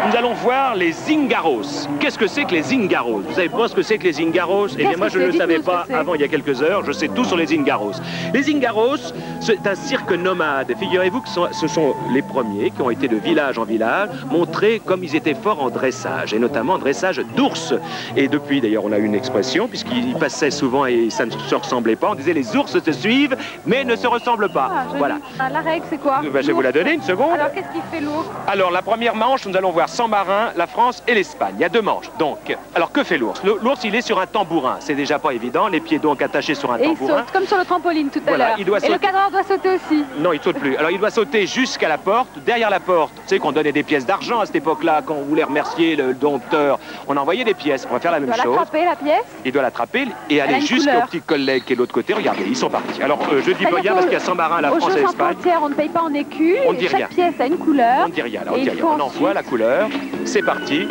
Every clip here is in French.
Nous allons voir les Zingaros. Qu'est-ce que c'est que les Zingaros? Vous savez pas ce que c'est que les Zingaros? Eh bien, moi, je ne le savais pas avant il y a quelques heures. Je sais tout sur les Zingaros. Les Zingaros, c'est un cirque nomade. Figurez-vous que ce sont les premiers qui ont été de village en village montrer comme ils étaient forts en dressage, et notamment en dressage d'ours. Et depuis, d'ailleurs, on a une expression, puisqu'ils passaient souvent et ça ne se ressemblait pas. On disait les ours se suivent, mais ne se ressemblent pas. Voilà. La règle, c'est quoi? Ben, je vais vous la donner une seconde. Alors, qu'est-ce qui fait l'ours? Alors, la première manche, nous allons voir San Marin, la France et l'Espagne. Il y a deux manches. Donc, alors que fait l'ours? L'ours, il est sur un tambourin. C'est déjà pas évident. Les pieds donc attachés sur un tambourin. Il saute, comme sur le trampoline tout à l'heure. Et le cadreur doit sauter aussi. Non, il saute plus. Alors, il doit sauter jusqu'à la porte. Derrière la porte, tu sais qu'on donnait des pièces d'argent à cette époque-là, quand on voulait remercier le dompteur. On envoyait des pièces. On va faire la même chose. Il doit l'attraper, la pièce. Il doit l'attraper et aller jusqu'au petit collègue qui est de l'autre côté. Regardez, ils sont partis. Alors, je dis pas rien parce qu'il y a San Marin, la France et l'Espagne. On ne paye pas en écus. On ne dit rien. Chaque pièce a une couleur. On ne dit rien. Alors, on dit rien. On envoie la couleur. C'est parti.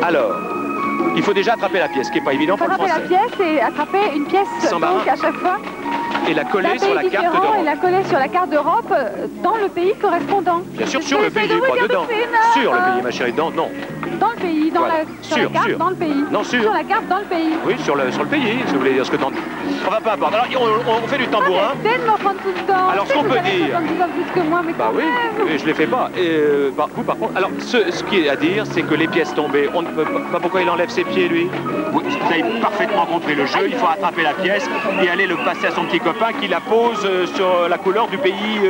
Alors, il faut déjà attraper la pièce, ce qui n'est pas évident pour le français. Attraper la pièce et attraper une pièce donc à chaque fois. Et la coller sur la carte d'Europe. Et la coller sur la carte d'Europe dans le pays correspondant. Bien sûr, sur le pays, pas dedans. Sur le pays, ma chérie, dans le pays, dans voilà. sur la carte, dans le pays. Non, sur la carte, dans le pays. Oui, sur le pays, si vous voulez dire ce que t'en... Enfin, peu importe. Alors, on fait du tambourin. Arrêtez de me prendre tout le temps. Alors, ce qu'on peut dire... plus que moi, mais bah oui, et je les fais pas. Et, vous, par contre... Alors, ce qui est à dire, c'est que les pièces tombées, on ne peut pas... Pourquoi il enlève ses pieds, lui? Vous avez parfaitement compris le jeu. Il faut attraper la pièce et aller le passer à son petit copain qui la pose sur la couleur du pays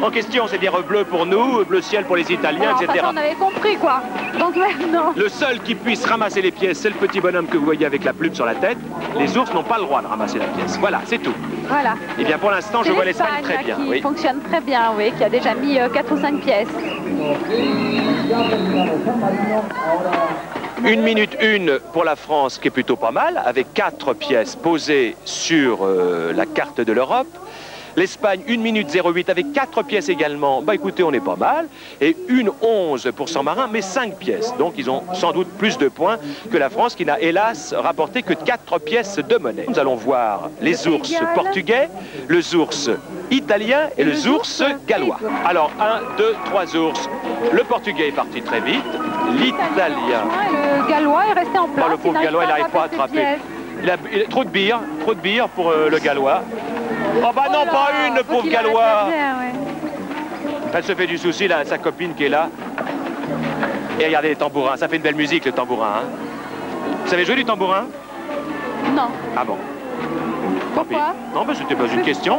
en question. C'est-à-dire bleu pour nous, bleu ciel pour les Italiens, etc. On avait compris, quoi. Donc maintenant... Le seul qui puisse ramasser les pièces, c'est le petit bonhomme que vous voyez avec la plume sur la tête. Les ours n'ont pas le droit de ramasser la pièce. Voilà, c'est tout. Voilà. Et bien pour l'instant, je vois l'Espagne très bien. Qui fonctionne très bien, oui, qui a déjà mis 4 ou 5 pièces. 1 minute 1 pour la France, qui est plutôt pas mal, avec 4 pièces posées sur la carte de l'Europe. L'Espagne, 1 minute 08 avec 4 pièces également. Bah écoutez, on est pas mal. Et 1,11 pour San Marin, mais 5 pièces. Donc ils ont sans doute plus de points que la France, qui n'a hélas rapporté que 4 pièces de monnaie. Nous allons voir les ours portugais, les ours italiens et les ours gallois. Alors 1, 2, 3 ours. Le portugais est parti très vite. L'italien... Le gallois est resté en place. Le pauvre gallois, il n'arrive pas à attraper. Il a trop de bière pour le gallois. Oh bah non, pas une, le pauvre gallois. Elle se fait du souci, là, sa copine qui est là. Et regardez les tambourins, ça fait une belle musique, le tambourin. Hein. Vous savez jouer du tambourin? Non. Ah bon? Pourquoi? Non, mais c'était pas une question.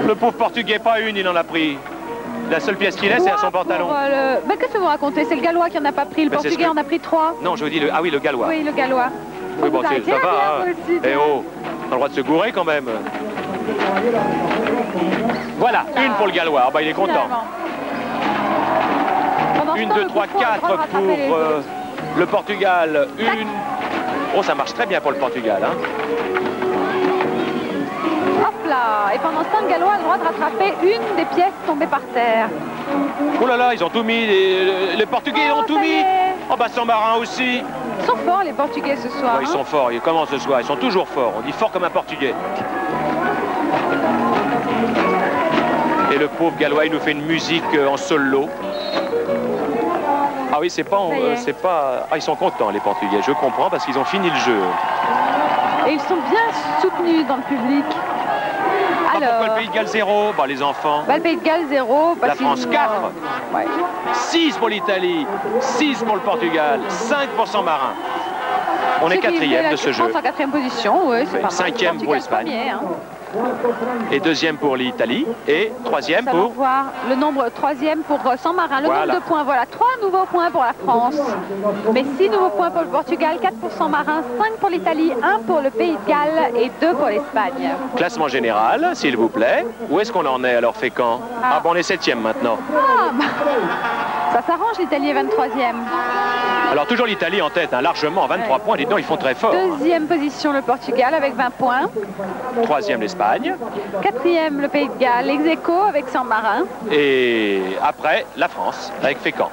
Le pauvre portugais, pas une, il en a pris. La seule pièce qu'il a, c'est à son pantalon. Mais qu'est-ce que vous racontez? C'est le gallois qui en a pas pris, le portugais en a pris 3. Non, je vous dis, ah oui, le gallois. Oui, le gallois. Oui, bon, ça va. Eh oh, on a le droit de se gourer quand même. Voilà, une pour le gallois. Ah bah, il est content. 1, 2, 3, 4 pour le Portugal. Oh, ça marche très bien pour le Portugal. Hein. Hop là. Et pendant ce temps, le gallois a le droit de rattraper une des pièces tombées par terre. Oh là là, ils ont tout mis. Les Portugais ont tout mis. Oh bah, San Marin aussi. Ils sont forts, les Portugais, ce soir. Ouais, ils sont forts. Comment ce soir? Ils sont toujours forts. On dit fort comme un Portugais. Et le pauvre gallois, il nous fait une musique en solo. Ah oui, c'est pas... Ah, ils sont contents, les Portugais. Je comprends, parce qu'ils ont fini le jeu. Et ils sont bien soutenus dans le public. Alors... Pourquoi le Pays de Galles 0? Bah, les enfants. Bah, le Pays de Galles 0. La France 4. Ouais. 6 pour l'Italie, 6 pour le Portugal, 5 pour San Marin. On est 4e de ce jeu. France en 4e position, oui, c'est pas mal. 5e pour l'Espagne. Hein. Et 2e pour l'Italie. Et 3e pour... Nous allons voir le nombre 3e pour San Marin. Le nombre de points, voilà. 3 nouveaux points pour la France. Mais 6 nouveaux points pour le Portugal, 4 pour San Marin, 5 pour l'Italie, 1 pour le Pays de Galles et 2 pour l'Espagne. Classement général, s'il vous plaît. Où est-ce qu'on en est alors, Fécamp? Ah bon, on est 7e maintenant. Ah, bah, ça s'arrange, l'Italie est 23e. Alors toujours l'Italie en tête, hein, largement, 23 points. Dis donc, ils font très fort. 2e position le Portugal avec 20 points. 3e l'Espagne. 4e le Pays de Galles, ex aequo avec San Marin. Et après, la France avec Fécamp.